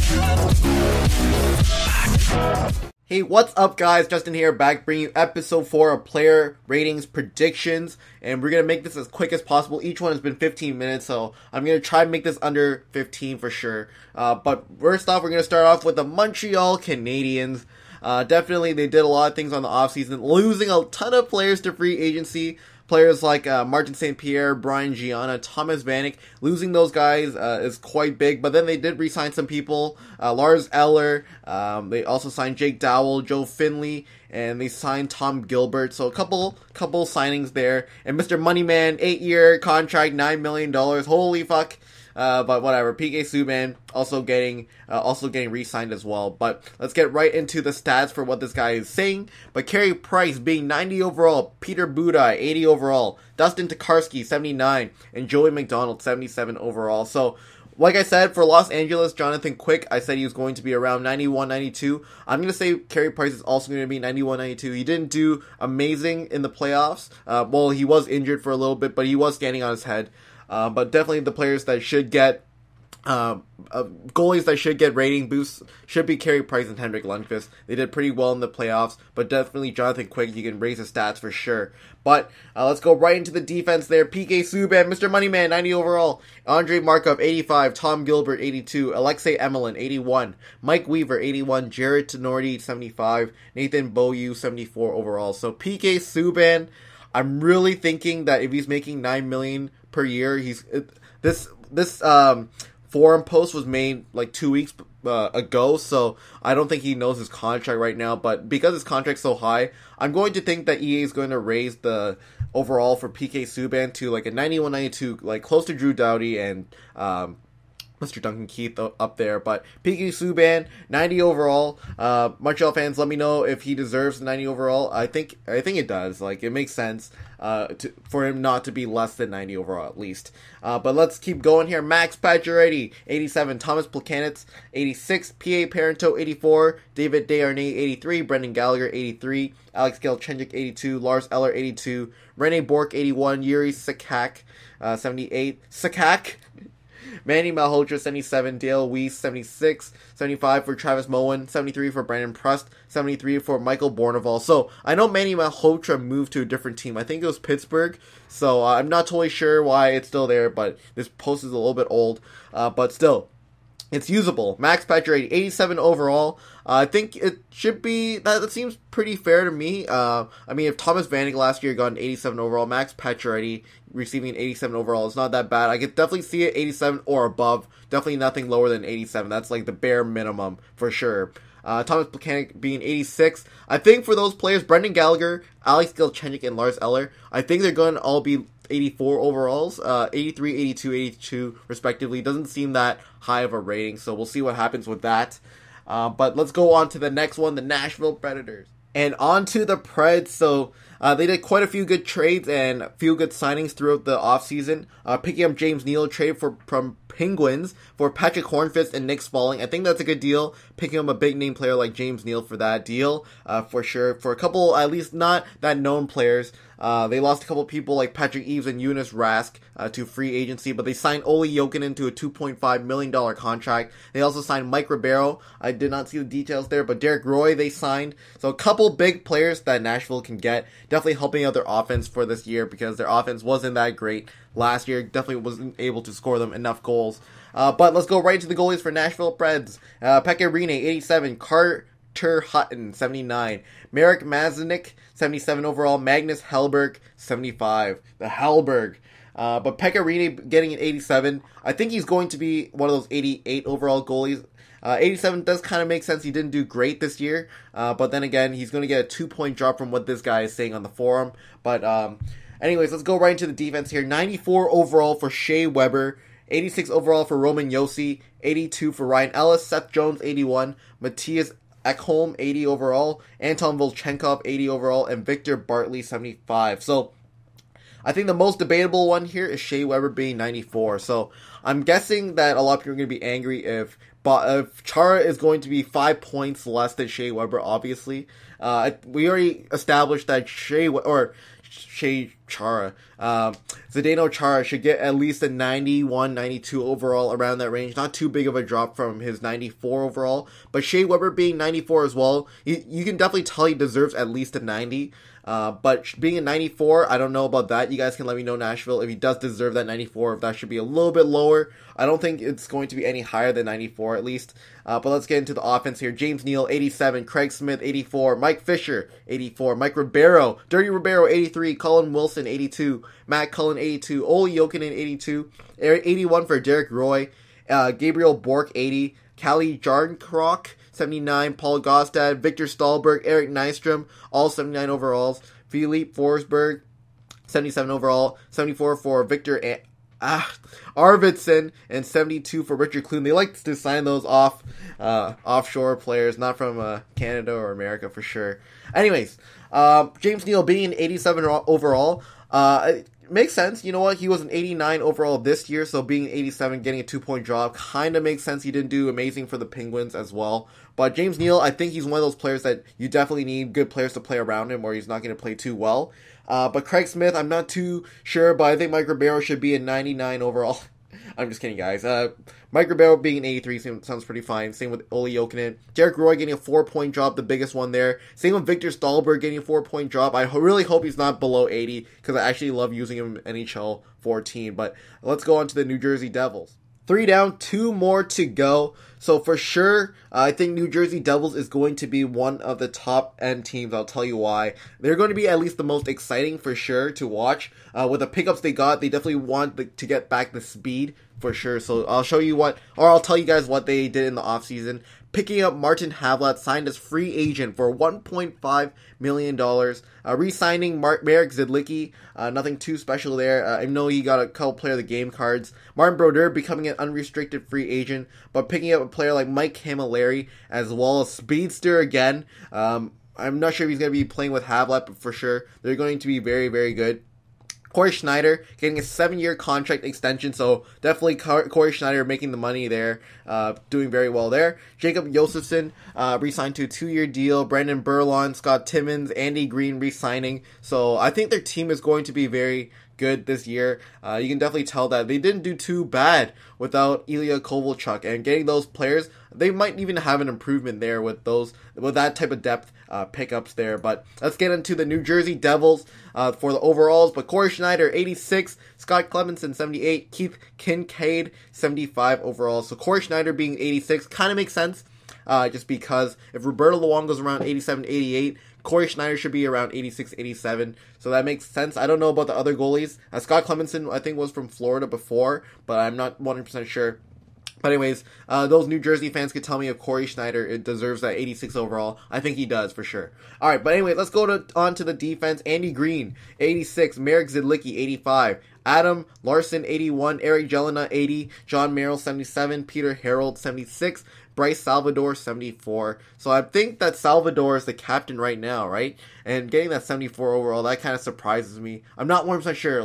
Hey, what's up guys? Justin here, back bringing you episode 4 of player ratings predictions, and we're going to make this as quick as possible. Each one has been 15 minutes, so I'm going to try and make this under 15 for sure. But first off, we're going to start off with the Montreal Canadians. Definitely, they did a lot of things on the offseason, losing a ton of players to free agency. Players like Martin St. Pierre, Brian Gianna, Thomas Vanek, losing those guys is quite big. But then they did re-sign some people. Lars Eller, they also signed Jake Dowell, Joe Finley, and they signed Tom Gilbert. So a couple signings there. And Mr. Moneyman, 8-year contract, $9 million. Holy fuck. But whatever. PK Subban also getting re-signed as well. But let's get right into the stats for what this guy is saying. But Carey Price being 90 overall, Peter Budaj 80 overall, Dustin Tokarski 79, and Joey McDonald 77 overall. So, like I said, for Los Angeles, Jonathan Quick, I said he was going to be around 91, 92. I'm going to say Carey Price is also going to be 91, 92. He didn't do amazing in the playoffs. Well, he was injured for a little bit, but he was standing on his head. But definitely the players that should get goalies that should get rating boosts should be Carey Price and Henrik Lundqvist. They did pretty well in the playoffs, but definitely Jonathan Quick, you can raise his stats for sure. But let's go right into the defense there. PK Subban, Mr. Moneyman, 90 overall. Andrei Markov, 85. Tom Gilbert, 82. Alexei Emelin, 81. Mike Weaver, 81. Jared Tenorti, 75. Nathan Beaulieu, 74 overall. So PK Subban, I'm really thinking that if he's making $9 million per year, this forum post was made like 2 weeks ago, so I don't think he knows his contract right now. But because his contract's so high, I'm going to think that EA is going to raise the overall for PK Subban to like a 91, 92, like close to Drew Doughty and Mr. Duncan Keith up there. But PK Subban, 90 overall. Montreal fans, let me know if he deserves 90 overall. I think it does. Like, it makes sense for him not to be less than 90 overall at least. But let's keep going here. Max Pacioretty, 87. Thomas Plekanec, 86. P.A. Parento, 84. David Desharnais, 83. Brendan Gallagher, 83. Alex Galchenyuk, 82. Lars Eller, 82. Rene Bourque, 81. Yuri Sakak, 78. Sakak? Manny Malhotra, 77, Dale Weiss, 76, 75 for Travis Moen, 73 for Brandon Prust, 73 for Michael Bournival. So, I know Manny Malhotra moved to a different team. I think it was Pittsburgh, so I'm not totally sure why it's still there, but this post is a little bit old, but still, it's usable. Max Pacioretty, 87 overall. I think it should be, that seems pretty fair to me. I mean, if Thomas Vanek last year got an 87 overall, Max Pacioretty receiving an 87 overall is not that bad. I could definitely see it 87 or above. Definitely nothing lower than 87. That's like the bare minimum for sure. Thomas Plekanec being 86. I think for those players, Brendan Gallagher, Alex Galchenyuk, and Lars Eller, I think they're going to all be 84 overalls, 83, 82, 82 respectively. Doesn't seem that high of a rating, so we'll see what happens with that. But let's go on to the next one, the Nashville Predators. And on to the Preds. So they did quite a few good trades and a few good signings throughout the offseason. Picking up James Neal, trade from Penguins for Patrick Hornqvist and Nick Smalling. I think that's a good deal. Picking up a big name player like James Neal for that deal, for sure. For a couple, at least not that known players. They lost a couple people like Patrick Eaves and Jonas Rask to free agency, but they signed Olli Jokinen to a $2.5 million contract. They also signed Mike Ribeiro. I did not see the details there, but Derek Roy they signed. So a couple big players that Nashville can get. Definitely helping out their offense for this year because their offense wasn't that great last year. Definitely wasn't able to score them enough goals. But let's go right to the goalies for Nashville Preds. Pekka Rinne, 87. Carter Hutton, 79. Marek Mazanec, 77 overall. Magnus Hellberg, 75. The Hellberg. But Pekka Rinne getting an 87. I think he's going to be one of those 88 overall goalies. 87 does kind of make sense. He didn't do great this year. But then again, he's going to get a 2-point drop from what this guy is saying on the forum. But anyways, let's go right into the defense here. 94 overall for Shea Weber. 86 overall for Roman Josi. 82 for Ryan Ellis. Seth Jones, 81. Matthias Ekholm, 80 overall. Anton Volchenkov, 80 overall. And Victor Bartley, 75. So, I think the most debatable one here is Shea Weber being 94. So, I'm guessing that a lot of people are going to be angry if Chara is going to be 5 points less than Shea Weber, obviously. We already established that Shea Chara. Zdeno Chara should get at least a 91, 92 overall, around that range. Not too big of a drop from his 94 overall. But Shea Weber being 94 as well, you can definitely tell he deserves at least a 90. But being a 94, I don't know about that. You guys can let me know, Nashville, if he does deserve that 94, if that should be a little bit lower. I don't think it's going to be any higher than 94 at least. But let's get into the offense here. James Neal, 87. Craig Smith, 84. Mike Fisher, 84. Mike Ribeiro, Dirty Ribeiro, 83. Colin Wilson, 82. Matt Cullen, 82. Olli Jokinen, 82. 81 for Derek Roy. Gabriel Bork, 80. Kalle Jarnkrok, 79, Paul Gostad, Victor Stahlberg, Eric Nystrom, all 79 overalls. Philippe Forsberg, 77 overall. 74 for Victor Arvidsson, and 72 for Richard Clune. They like to sign those offshore players, not from Canada or America for sure. Anyways, James Neal being 87 overall, makes sense. You know what? He was an 89 overall this year, so being 87, getting a 2-point drop, kind of makes sense. He didn't do amazing for the Penguins as well. But James Neal, I think he's one of those players that you definitely need good players to play around him, or he's not going to play too well. But Craig Smith, I'm not too sure, but I think Mike Ribeiro should be a 99 overall. I'm just kidding, guys. Mike Ribeiro being an 83 sounds pretty fine. Same with Olli Jokinen. Derek Roy getting a 4-point drop, the biggest one there. Same with Victor Stahlberg getting a 4-point drop. I really hope he's not below 80, because I actually love using him in NHL 14. But let's go on to the New Jersey Devils. 3 down, 2 more to go. So for sure, I think New Jersey Devils is going to be one of the top end teams. I'll tell you why. They're going to be at least the most exciting for sure to watch. With the pickups they got, they definitely want to get back the speed for sure. So I'll show you I'll tell you guys what they did in the offseason. Picking up Martin Havlat, signed as free agent for $1.5 million. Re-signing Marek Zidlicki, nothing too special there. I know he got a couple player of the game cards. Martin Brodeur becoming an unrestricted free agent, but picking up a player like Mike Camilleri, as well as Speedster again. I'm not sure if he's going to be playing with Havlat, but for sure, they're going to be very, very good. Corey Schneider getting a 7-year contract extension, so definitely Corey Schneider making the money there, doing very well there. Jacob Josefson re-signed to a 2-year deal. Brandon Burlon, Scott Timmins, Andy Green re-signing. So I think their team is going to be very good this year. You can definitely tell that they didn't do too bad without Ilya Kovalchuk, and getting those players, they might even have an improvement there with that type of depth pickups there. But let's get into the New Jersey Devils for the overalls. But Corey Schneider, 86, Scott Clemenson, 78, Keith Kincaid, 75 overall. So Corey Schneider being 86 kind of makes sense, just because if Roberto Luongo's around 87, 88, Corey Schneider should be around 86, 87. So that makes sense. I don't know about the other goalies. Scott Clemenson, I think, was from Florida before, but I'm not 100% sure. But anyways, those New Jersey fans could tell me if Corey Schneider deserves that 86 overall. I think he does, for sure. Alright, but anyway, let's go on to the defense. Andy Green, 86. Marek Zidlicki, 85. Adam Larson, 81. Eric Jelena, 80. John Merrill, 77. Peter Harold, 76. Bryce Salvador, 74. So I think that Salvador is the captain right now, right? And getting that 74 overall, that kind of surprises me. I'm not 100% sure,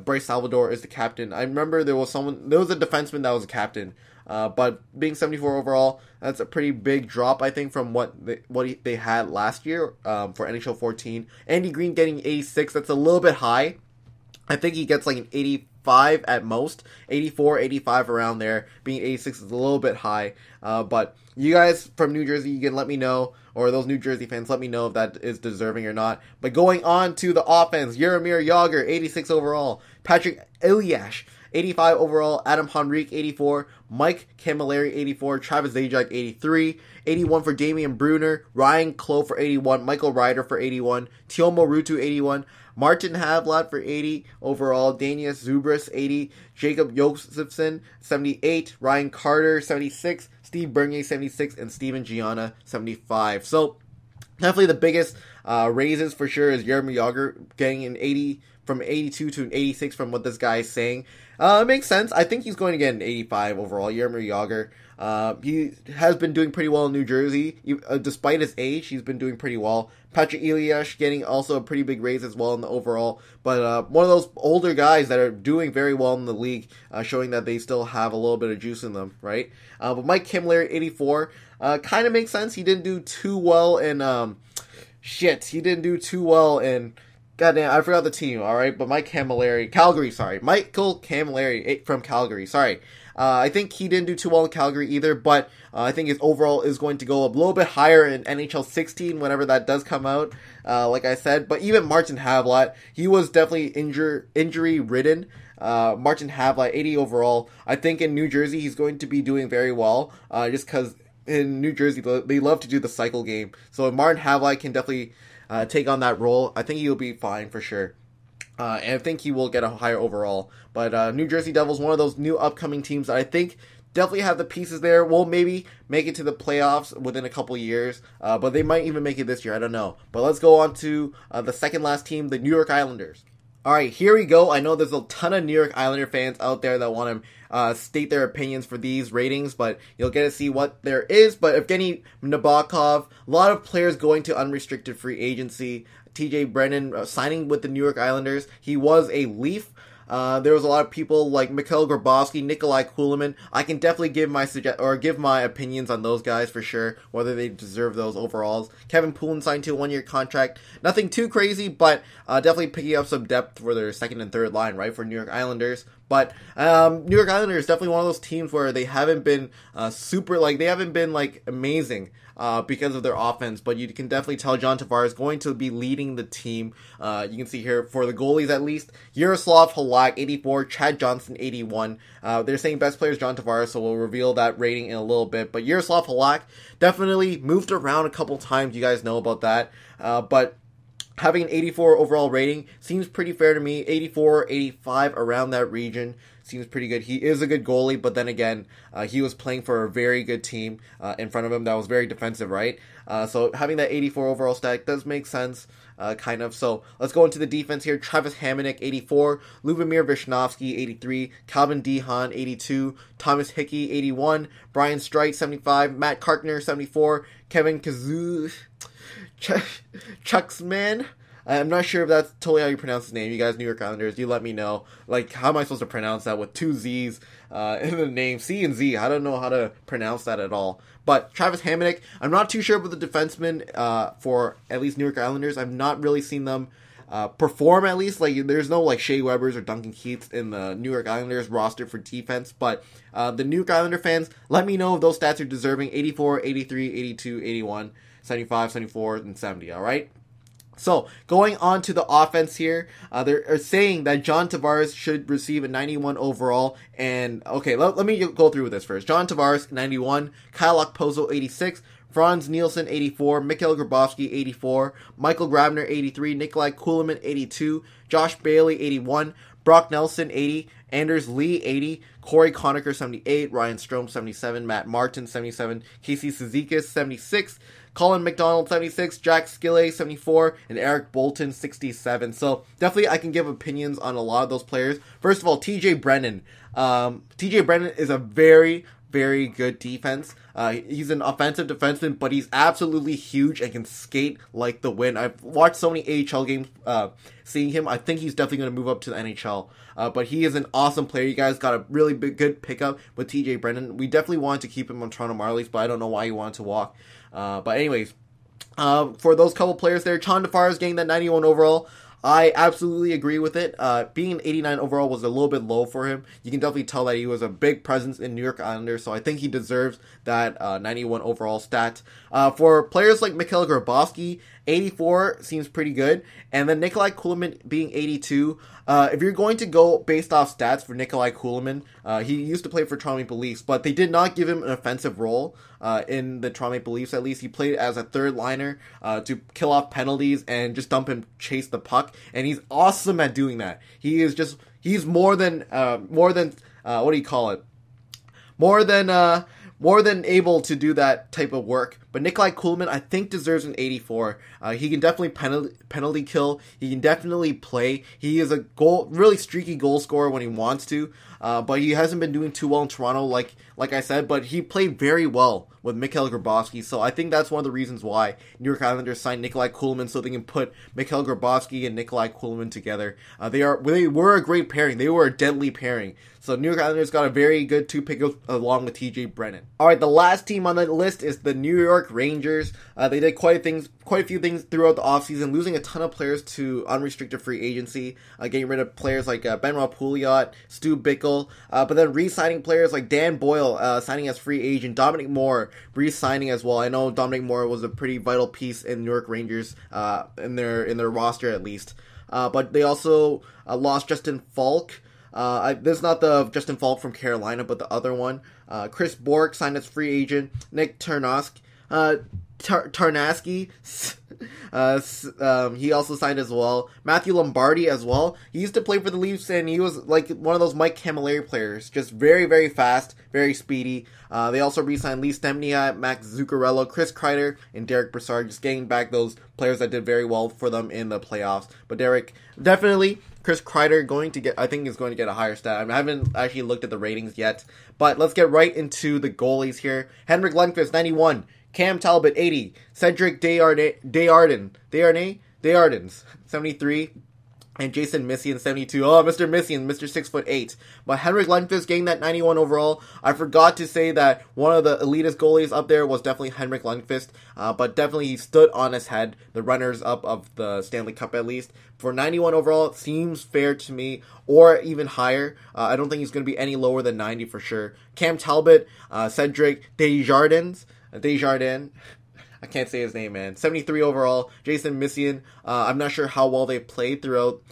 Bryce Salvador is the captain. I remember there was a defenseman that was a captain. But being 74 overall, that's a pretty big drop, I think, from what they had last year for NHL 14. Andy Green getting 86, that's a little bit high. I think he gets like an 85 at most. 84, 85 around there. Being 86 is a little bit high. But you guys from New Jersey, you can let me know, or those New Jersey fans, let me know if that is deserving or not. But going on to the offense, Jaromir Jagr, 86 overall. Patrick Elias, 85 overall. Adam Henrique, 84. Mike Camilleri, 84. Travis Zajac, 83. 81 for Damian Brunner. Ryan Clough for 81. Michael Ryder for 81. Tiomo Ruutu, 81. Martin Havlat for 80 overall. Danius Zubris, 80. Jacob Josefson, 78. Ryan Carter, 76. Steve Bernier, 76. And Steven Gianna, 75. So, definitely the biggest raises for sure is Jaromir Jagr getting an 80, from 82 to an 86 from what this guy is saying. It makes sense. I think he's going to get an 85 overall. Jaromir Jagr. He has been doing pretty well in New Jersey. Despite his age, he's been doing pretty well. Patrick Elias getting also a pretty big raise as well in the overall. But one of those older guys that are doing very well in the league, showing that they still have a little bit of juice in them, right? But Mike Camilleri, 84, kind of makes sense. He didn't do too well in... He didn't do too well in Goddamn, I forgot the team, alright? But Mike Camilleri, Calgary, sorry. Michael Camilleri from Calgary, sorry. I think he didn't do too well in Calgary either, but I think his overall is going to go a little bit higher in NHL 16 whenever that does come out, like I said. But even Martin Havlat, he was definitely injury-ridden. Martin Havlat, 80 overall. I think in New Jersey he's going to be doing very well, just because in New Jersey they love to do the cycle game. So Martin Havlat can definitely take on that role. I think he'll be fine for sure. And I think he will get a higher overall. But New Jersey Devils, one of those new upcoming teams that I think definitely have the pieces there. Will maybe make it to the playoffs within a couple years. But they might even make it this year. I don't know. But let's go on to the second last team, the New York Islanders. Alright, here we go. I know there's a ton of New York Islander fans out there that want to state their opinions for these ratings, but you'll get to see what there is. But Evgeny Nabokov, a lot of players going to unrestricted free agency. TJ Brennan signing with the New York Islanders. He was a Leaf. There was a lot of people like Mikhail Grabovski, Nikolai Kulemin. I can definitely give my opinions on those guys for sure, whether they deserve those overalls. Kevin Poulin signed to a 1-year contract. Nothing too crazy, but definitely picking up some depth for their second and third line, right, for New York Islanders. But New York Islanders is definitely one of those teams where they haven't been they haven't been amazing. Because of their offense, but you can definitely tell John Tavares is going to be leading the team. You can see here for the goalies at least, Yaroslav Halak, 84, Chad Johnson, 81. They're saying best players John Tavares, so we'll reveal that rating in a little bit. But Yaroslav Halak definitely moved around a couple times. You guys know about that. But having an 84 overall rating seems pretty fair to me. 84, 85, around that region seems pretty good. He is a good goalie, but then again, he was playing for a very good team in front of him that was very defensive, right? So having that 84 overall stat does make sense, kind of. So let's go into the defense here. Travis Hamonic, 84. Lubomir Visnovsky, 83. Calvin Dehan, 82. Thomas Hickey, 81. Brian Streit, 75. Matt Kartner, 74. Kevin Kazoo... Chucksman. I'm not sure if that's totally how you pronounce his name. You guys, New York Islanders, you let me know. How am I supposed to pronounce that with 2 Z's in the name? C and Z. I don't know how to pronounce that at all. But Travis Hamonic, I'm not too sure about the defensemen for at least New York Islanders. I've not really seen them perform, at least. There's no Shea Webbers or Duncan Keiths in the New York Islanders roster for defense. But the New York Islander fans, let me know if those stats are deserving. 84, 83, 82, 81, 75, 74, and 70, alright? So, going on to the offense here, they're saying that John Tavares should receive a 91 overall, and, okay, let me go through with this first. John Tavares, 91, Kyle Okposo, 86, Franz Nielsen, 84, Mikhail Grabovski, 84, Michael Grabner, 83, Nikolai Kulemin, 82, Josh Bailey, 81, Brock Nelson, 80, Anders Lee, 80, Corey Conacher, 78, Ryan Strome, 77, Matt Martin, 77, Casey Cizikas, 76, Colin McDonald, 76, Jack Skille, 74, and Eric Bolton, 67. So, definitely I can give opinions on a lot of those players. First of all, TJ Brennan. TJ Brennan is a very, very good defense. He's an offensive defenseman, but he's absolutely huge and can skate like the wind. I've watched so many AHL games seeing him. I think he's definitely going to move up to the NHL. But he is an awesome player. You guys got a really good pickup with TJ Brennan. We definitely wanted to keep him on Toronto Marlies, but I don't know why he wanted to walk. But anyways, for those couple players there, John Tavares getting that 91 overall, I absolutely agree with it. Being an 89 overall was a little bit low for him. You can definitely tell that he was a big presence in New York Islanders, so I think he deserves that 91 overall stat. For players like Mikhail Grabovski, 84 seems pretty good. And then Nikolai Kulemin being 82. If you're going to go based off stats for Nikolai Kulemin, he used to play for Toronto Maple Leafs, but they did not give him an offensive role in the Toronto Maple Leafs. At least he played as a third liner to kill off penalties and just dump and chase the puck. And he's awesome at doing that. He's more than what do you call it? More than able to do that type of work. But Nikolai Kulemin, I think, deserves an 84. He can definitely penalty kill. He can definitely play. He is a really streaky goal scorer when he wants to. But he hasn't been doing too well in Toronto, like I said. But he played very well with Mikhail Grabovski. So I think that's one of the reasons why New York Islanders signed Nikolai Kulemin, so they can put Mikhail Grabovski and Nikolai Kulemin together. They were a great pairing. They were a deadly pairing. So New York Islanders got a very good 2 pickups along with TJ Brennan. Alright, the last team on the list is the New York York Rangers. They did quite a few things throughout the offseason, losing a ton of players to unrestricted free agency, getting rid of players like Benoit Pouliot, Stu Bickle, but then re-signing players like Dan Boyle, signing as free agent, Dominic Moore re-signing as well. I know Dominic Moore was a pretty vital piece in New York Rangers, in their roster at least. But they also lost Justin Falk. This is not the Justin Falk from Carolina, but the other one. Chris Bork signed as free agent. Nick Tarnowski, he also signed as well. Matthew Lombardi as well. He used to play for the Leafs, and he was like one of those Mike Camilleri players. Just very, very fast, very speedy. They also re-signed Lee Stempniak, Max Zuccarello, Chris Kreider, and Derek Brassard, just getting back those players that did very well for them in the playoffs. But definitely Chris Kreider I think is going to get a higher stat. I haven't actually looked at the ratings yet, but let's get right into the goalies here. Henrik Lundqvist, 91. Cam Talbot, 80. Cedric Desjardins, 73. And Jason Messian, 72. Oh, Mr. Messian, Mr. 6'8". But Henrik Lundqvist getting that 91 overall. I forgot to say that one of the elitist goalies up there was definitely Henrik Lundqvist. But definitely he stood on his head, the runners-up of the Stanley Cup at least. For 91 overall, it seems fair to me, or even higher. I don't think he's going to be any lower than 90 for sure. Cam Talbot, Cedric Desjardins, I can't say his name, man. 73 overall. Jason Messian. I'm not sure how well they've played throughout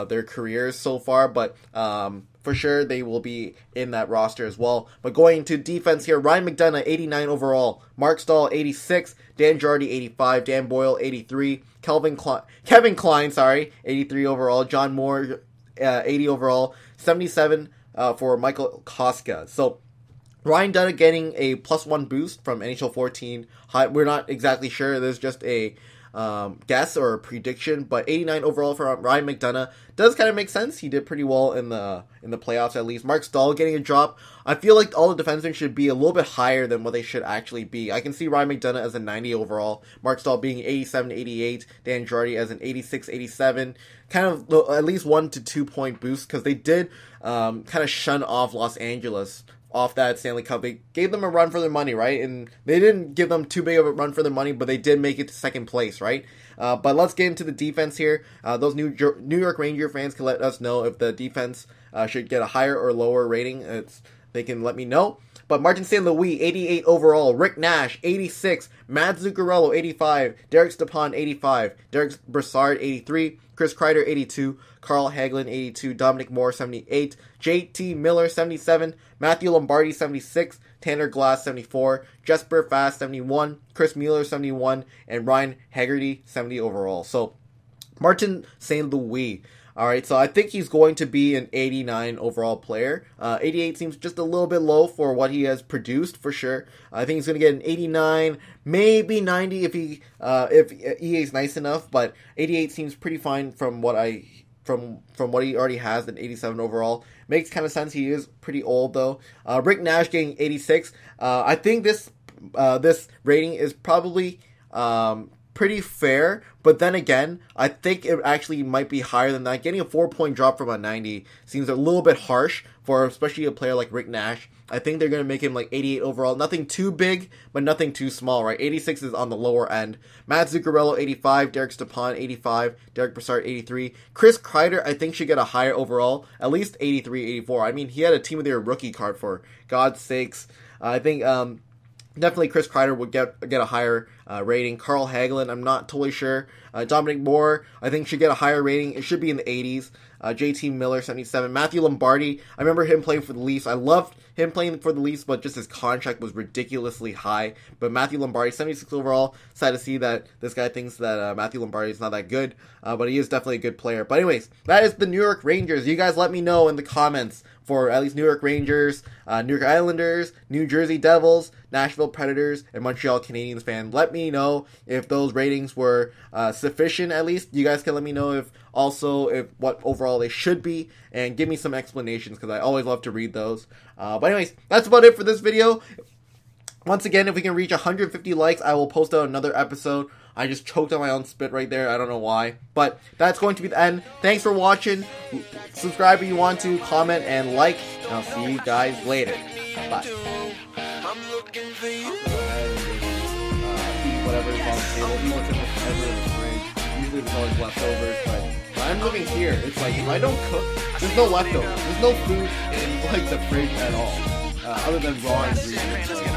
their careers so far, but for sure they will be in that roster as well. But going to defense here, Ryan McDonagh, 89 overall. Mark Stahl, 86. Dan Jardy, 85. Dan Boyle, 83. Kevin Klein, 83 overall. John Moore, 80 overall. 77 for Michael Koska. So Ryan Dunn getting a +1 boost from NHL 14. We're not exactly sure. There's just a guess or a prediction, but 89 overall for Ryan McDonagh does kind of make sense. He did pretty well in the playoffs at least. Mark Stahl getting a drop. I feel like all the defensemen should be a little bit higher than what they should actually be. I can see Ryan McDonagh as a 90 overall. Mark Stahl being 87, 88. Dan Jardy as an 86, 87. Kind of at least 1 to 2 point boost because they did kind of shun off Los Angeles off that Stanley Cup. They gave them a run for their money, right? And they didn't give them too big of a run for their money, but they did make it to second place, right? But let's get into the defense here. Those New York Ranger fans can let us know if the defense should get a higher or lower rating. They can let me know. But Martin St. Louis, 88 overall. Rick Nash, 86. Matt Zuccarello, 85. Derek Stepan, 85. Derek Brassard, 83. Chris Kreider, 82. Carl Hagelin, 82. Dominic Moore, 78. JT Miller, 77. Matthew Lombardi, 76. Tanner Glass, 74. Jesper Fast, 71. Chris Mueller, 71. And Ryan Haggerty, 70 overall. So, Martin St. Louis. Alright, so I think he's going to be an 89 overall player. 88 seems just a little bit low for what he has produced, for sure. I think he's going to get an 89, maybe 90 if EA is nice enough, but 88 seems pretty fine from what what he already has, an 87 overall. Makes kind of sense. He is pretty old, though. Rick Nash getting 86. I think this rating is probably pretty fair, but then again, I think it actually might be higher than that. Getting a 4-point drop from a 90 seems a little bit harsh for especially a player like Rick Nash. I think they're going to make him like 88 overall. Nothing too big, but nothing too small, right? 86 is on the lower end. Matt Zuccarello, 85. Derek Stepan, 85. Derek Brassard, 83. Chris Kreider, I think, should get a higher overall. At least 83, 84. I mean, he had a Team of the Year rookie card, for God's sakes. I think definitely Chris Kreider would get a higher rating. Carl Hagelin, I'm not totally sure. Dominic Moore, I think, should get a higher rating. It should be in the 80s. JT Miller, 77. Matthew Lombardi, I remember him playing for the Leafs. I loved him playing for the Leafs, but just his contract was ridiculously high. But Matthew Lombardi, 76 overall. Sad to see that this guy thinks that Matthew Lombardi is not that good, but he is definitely a good player. But anyways, that is the New York Rangers. You guys let me know in the comments for at least New York Rangers, New York Islanders, New Jersey Devils, Nashville Predators, and Montreal Canadiens fan. Let me know if those ratings were sufficient at least. You guys can let me know if what overall they should be, and give me some explanations because I always love to read those. But anyways, that's about it for this video. Once again, if we can reach 150 likes, I will post out another episode. I just choked on my own spit right there. I don't know why. But that's going to be the end. Thanks for watching. Subscribe if you want to. Comment and like. And I'll see you guys later. Bye. we'll eat what's ever in the fridge. Usually there's always leftovers, but when I'm living here, it's like if I don't cook, there's no leftovers. There's no food in like the fridge at all, other than raw ingredients.